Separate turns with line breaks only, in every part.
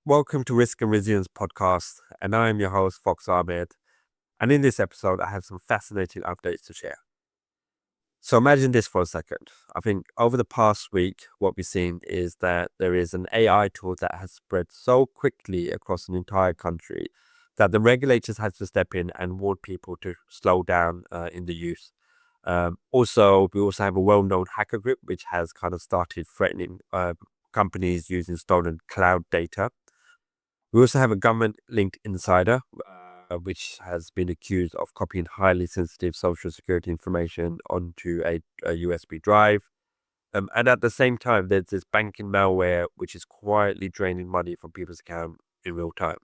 Welcome to Risk and Resilience podcast, and I am your host, Fox Ahmed. And in this episode, I have some fascinating updates to share. So imagine this for a second. I think over the past week, what we've seen is that there is an AI tool that has spread so quickly across an entire country that the regulators had to step in and warn people to slow down in the use. We also have a well-known hacker group which has kind of started threatening companies using stolen cloud data. We also have a government-linked insider, which has been accused of copying highly sensitive social security information onto a USB drive. And at the same time, there's this banking malware, which is quietly draining money from people's account in real time.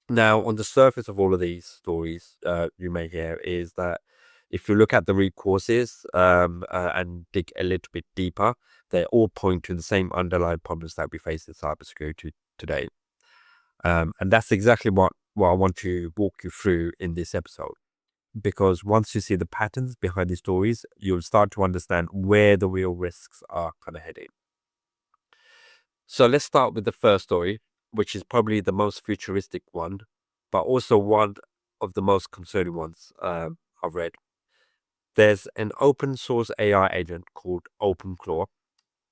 Now, on the surface of all of these stories, you may hear is that if you look at the root causes and dig a little bit deeper, they all point to the same underlying problems that we face in cybersecurity today. And that's exactly what I want to walk you through in this episode. Because once you see the patterns behind these stories, you'll start to understand where the real risks are kind of heading. So let's start with the first story, which is probably the most futuristic one, but also one of the most concerning ones I've read. There's an open source AI agent called OpenClaw,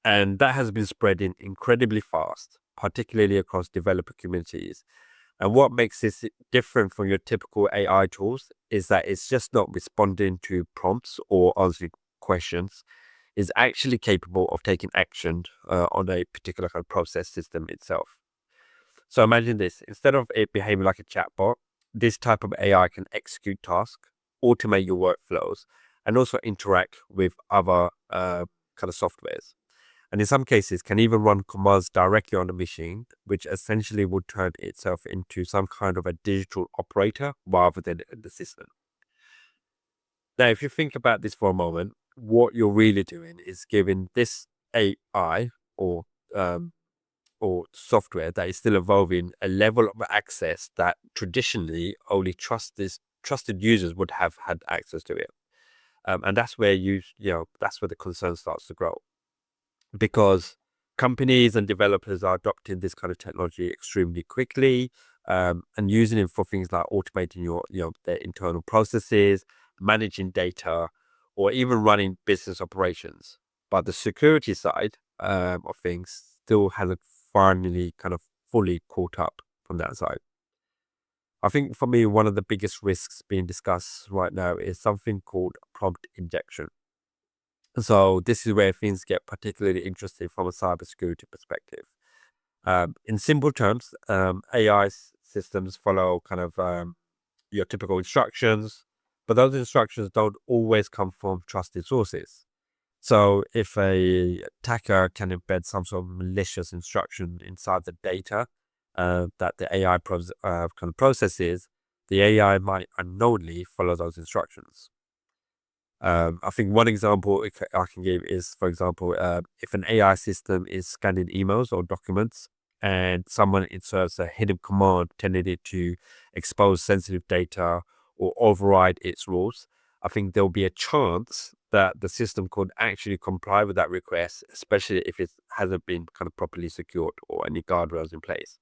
and that has been spreading incredibly fast, particularly across developer communities. And what makes this different from your typical AI tools is that it's just not responding to prompts or answering questions. It's actually capable of taking action on a particular kind of process system itself. So imagine this, instead of it behaving like a chatbot, this type of AI can execute tasks, automate your workflows, and also interact with other kind of softwares. And in some cases can even run commands directly on the machine, which essentially would turn itself into some kind of a digital operator rather than the system. Now, if you think about this for a moment, what you're really doing is giving this AI or software that is still evolving a level of access that traditionally only trusted users would have had access to it. And that's where that's where the concern starts to grow, because companies and developers are adopting this kind of technology extremely quickly, and using it for things like automating their internal processes, managing data, or even running business operations. But the security side of things still hasn't finally kind of fully caught up from that side. I think for me, one of the biggest risks being discussed right now is something called prompt injection. So this is where things get particularly interesting from a cybersecurity perspective. In simple terms, AI systems follow kind of your typical instructions, but those instructions don't always come from trusted sources. So if a attacker can embed some sort of malicious instruction inside the data that the AI kind of processes, the AI might unknowingly follow those instructions. I think one example I can give is, for example, if an AI system is scanning emails or documents and someone inserts a hidden command telling it to expose sensitive data or override its rules, I think there'll be a chance that the system could actually comply with that request, especially if it hasn't been kind of properly secured or any guardrails in place.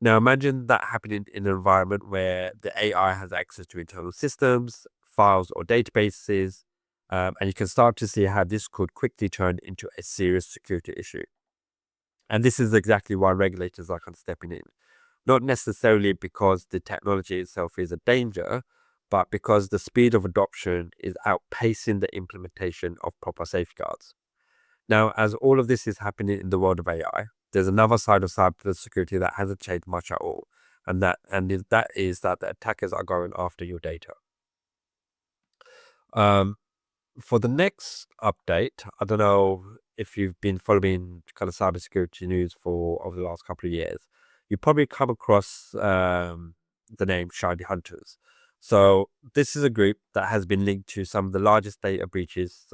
Now, imagine that happening in an environment where the AI has access to internal systems, files, or databases, and you can start to see how this could quickly turn into a serious security issue. And this is exactly why regulators are kind of stepping in. Not necessarily because the technology itself is a danger, but because the speed of adoption is outpacing the implementation of proper safeguards. Now, as all of this is happening in the world of AI, there's another side of cybersecurity that hasn't changed much at all, and that is that the attackers are going after your data. For the next update, I don't know if you've been following kind of cybersecurity news for over the last couple of years. You probably come across the name ShinyHunters. So this is a group that has been linked to some of the largest data breaches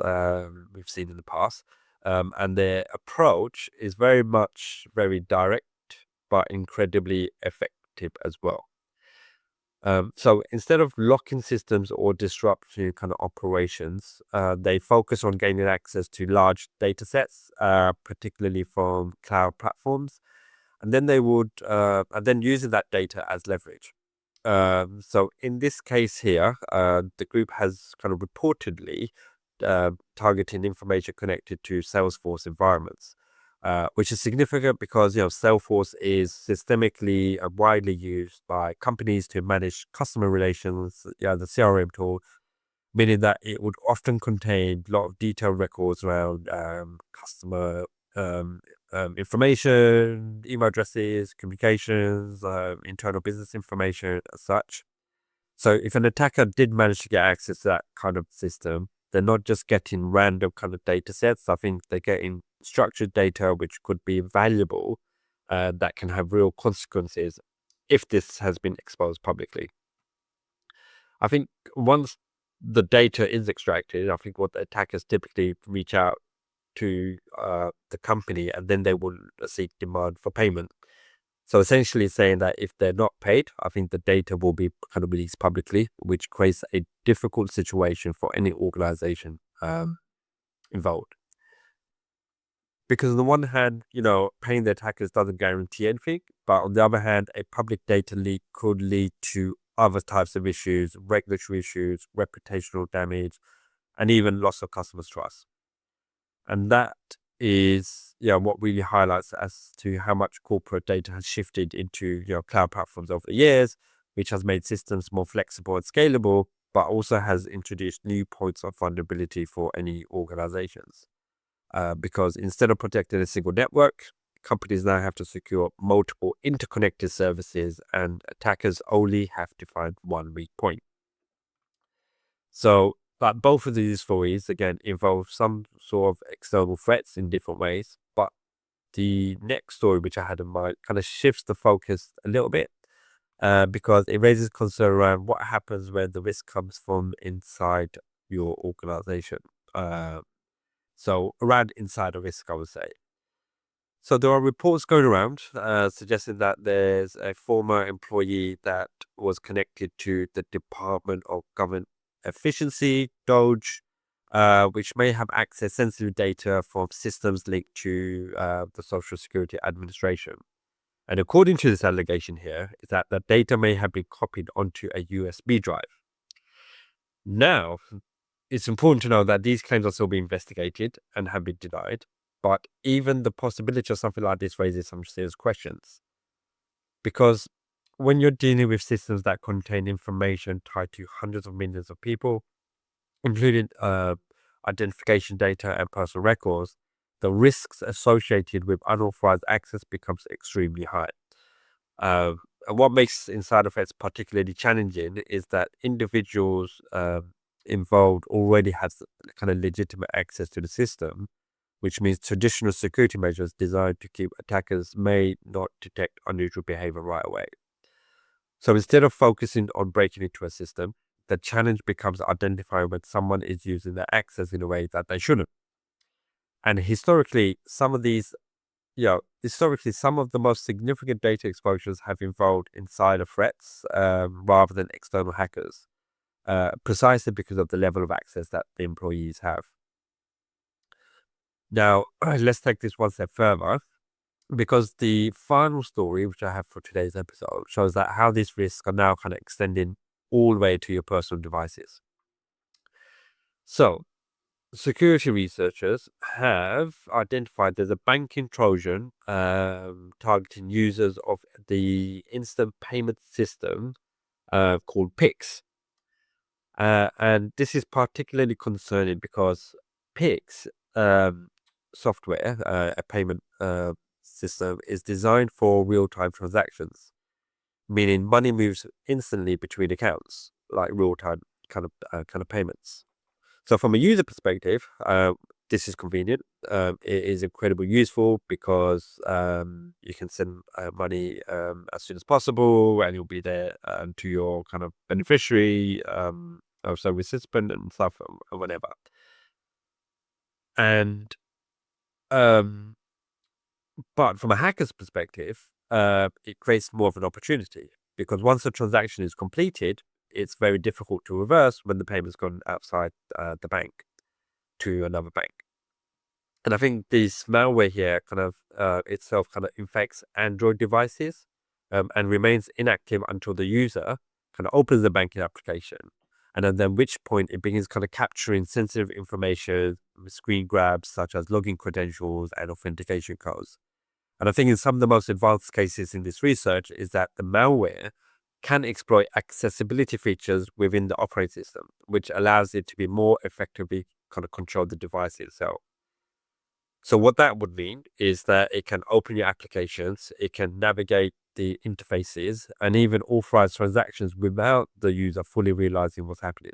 we've seen in the past. And their approach is very direct, but incredibly effective as well. So instead of locking systems or disrupting kind of operations, they focus on gaining access to large data sets, particularly from cloud platforms. and then they would, and then using that data as leverage. So in this case here, the group has kind of reportedly targeting information connected to Salesforce environments, which is significant because Salesforce is systemically and widely used by companies to manage customer relations. The CRM tool, meaning that it would often contain a lot of detailed records around customer information, email addresses, communications, internal business information, as such. So if an attacker did manage to get access to that kind of system, they're not just getting random kind of data sets. I think they're getting structured data which could be valuable, that can have real consequences if this has been exposed publicly. I think once the data is extracted, I think what the attackers typically reach out to the company, and then they will seek demand for payment. So essentially saying that if they're not paid, I think the data will be kind of released publicly, which creates a difficult situation for any organization involved. Because on the one hand, paying the attackers doesn't guarantee anything, but on the other hand, a public data leak could lead to other types of issues, regulatory issues, reputational damage, and even loss of customers' trust. And that is what really highlights as to how much corporate data has shifted into cloud platforms over the years, which has made systems more flexible and scalable, but also has introduced new points of vulnerability for any organizations. Because instead of protecting a single network, companies now have to secure multiple interconnected services, and attackers only have to find one weak point. So, but both of these stories, again, involve some sort of external threats in different ways. But the next story, which I had in mind, kind of shifts the focus a little bit, because it raises concern around what happens when the risk comes from inside your organization. So around insider risk, I would say. So there are reports going around suggesting that there's a former employee that was connected to the Department of Government Efficiency, DOGE, which may have accessed sensitive data from systems linked to the Social Security Administration. And according to this allegation here, is that the data may have been copied onto a USB drive. Now, it's important to know that these claims are still being investigated and have been denied, but even the possibility of something like this raises some serious questions. Because when you're dealing with systems that contain information tied to hundreds of millions of people, including identification data and personal records, the risks associated with unauthorized access becomes extremely high. And what makes insider threats particularly challenging is that individuals involved already have kind of legitimate access to the system, which means traditional security measures designed to keep attackers may not detect unusual behavior right away. So instead of focusing on breaking into a system, the challenge becomes identifying when someone is using their access in a way that they shouldn't. And historically, some of the most significant data exposures have involved insider threats rather than external hackers, precisely because of the level of access that the employees have. Now, let's take this one step further, because the final story, which I have for today's episode, shows that how these risks are now kind of extending all the way to your personal devices. So, security researchers have identified there's a banking Trojan targeting users of the instant payment system called Pix. And this is particularly concerning because Pix software, a payment system, is designed for real-time transactions, meaning money moves instantly between accounts, like real-time kind of payments. So from a user perspective, this is convenient. It is incredibly useful because you can send money as soon as possible, and you'll be there to your kind of beneficiary, so recipient and stuff, or whatever. And but from a hacker's perspective, it creates more of an opportunity, because once a transaction is completed, it's very difficult to reverse when the payment's gone outside the bank to another bank. And I think this malware here itself kind of infects Android devices and remains inactive until the user kind of opens the banking application. And at then which point it begins kind of capturing sensitive information, screen grabs such as login credentials and authentication codes. And I think in some of the most advanced cases in this research is that the malware can exploit accessibility features within the operating system, which allows it to be more effectively kind of control the device itself. So what that would mean is that it can open your applications, it can navigate the interfaces, and even authorize transactions without the user fully realizing what's happening.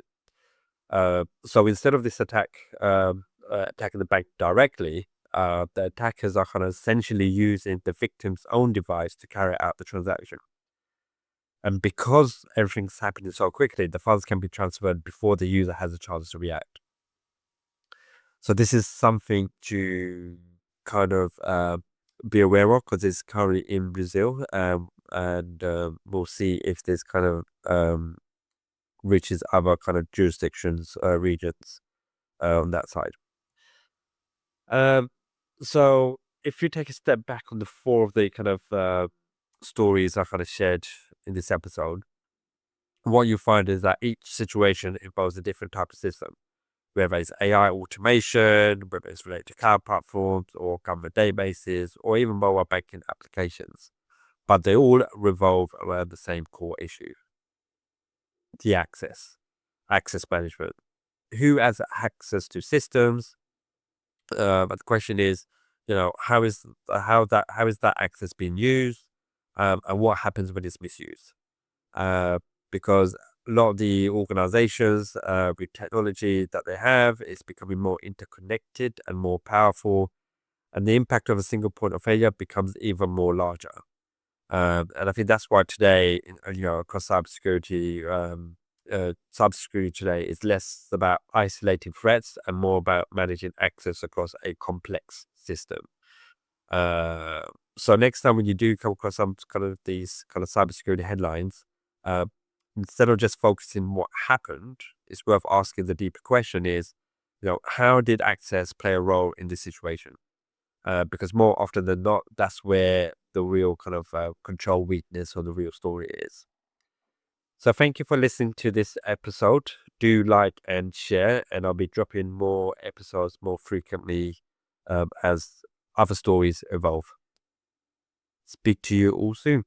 So instead of this attack attacking the bank directly, the attackers are kind of essentially using the victim's own device to carry out the transaction. And because everything's happening so quickly, the funds can be transferred before the user has a chance to react. So this is something to kind of be aware of because it's currently in Brazil, and we'll see if this kind of reaches other kind of jurisdictions, regions on that side. So if you take a step back on the four of the kind of stories I kind of shared in this episode, what you find is that each situation involves a different type of system, whether it's AI automation, whether it's related to cloud platforms or government databases, or even mobile banking applications. But they all revolve around the same core issue: the access management. Who has access to systems? But the question is, how is that access being used, and what happens when it's misused? Because a lot of the organizations with technology that they have is becoming more interconnected and more powerful, and the impact of a single point of failure becomes even more larger. And I think that's why today, across cybersecurity today is less about isolating threats and more about managing access across a complex system. So next time when you do come across some kind of these kind of cybersecurity headlines, uh, instead of just focusing on what happened, it's worth asking the deeper question: is, how did access play a role in this situation? Because more often than not, that's where the real kind of control weakness or the real story is. So thank you for listening to this episode. Do like and share, and I'll be dropping more episodes more frequently as other stories evolve. Speak to you all soon.